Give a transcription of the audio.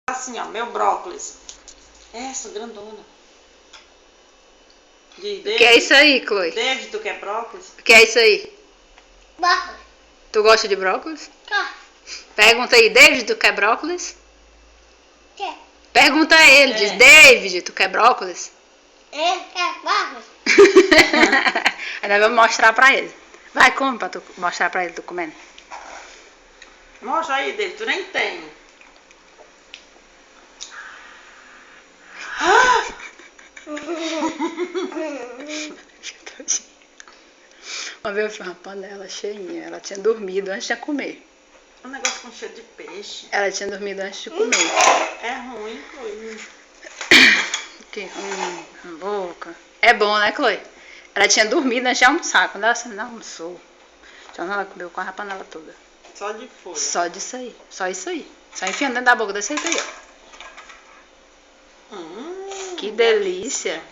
Assim, ó, meu brócolis. Essa grandona. O que é isso aí, Chloe? David, tu quer brócolis? O que é isso aí? Brócolis. Tu gosta de brócolis? Tá. Pergunta aí, David, tu quer brócolis? Quer? Pergunta a ele, diz, David, tu quer brócolis? Ele quer brócolis. Aí nós vamos mostrar pra ele. Vai, come pra tu mostrar pra ele tu comendo. Mostra aí, David, tu nem tem. Uma vez eu fiz uma panela cheinha, ela tinha dormido antes de comer. Um negócio com cheiro de peixe. Ela tinha dormido antes de comer. É ruim, Chloe. Aqui, na boca. É bom, né, Chloe? Ela tinha dormido antes de almoçar. Quando ela não almoçou, então ela comeu quase a panela toda. Só de folha. Só disso aí. Só isso aí. Só enfiando dentro da boca desse jeito aí, ó. Que delícia.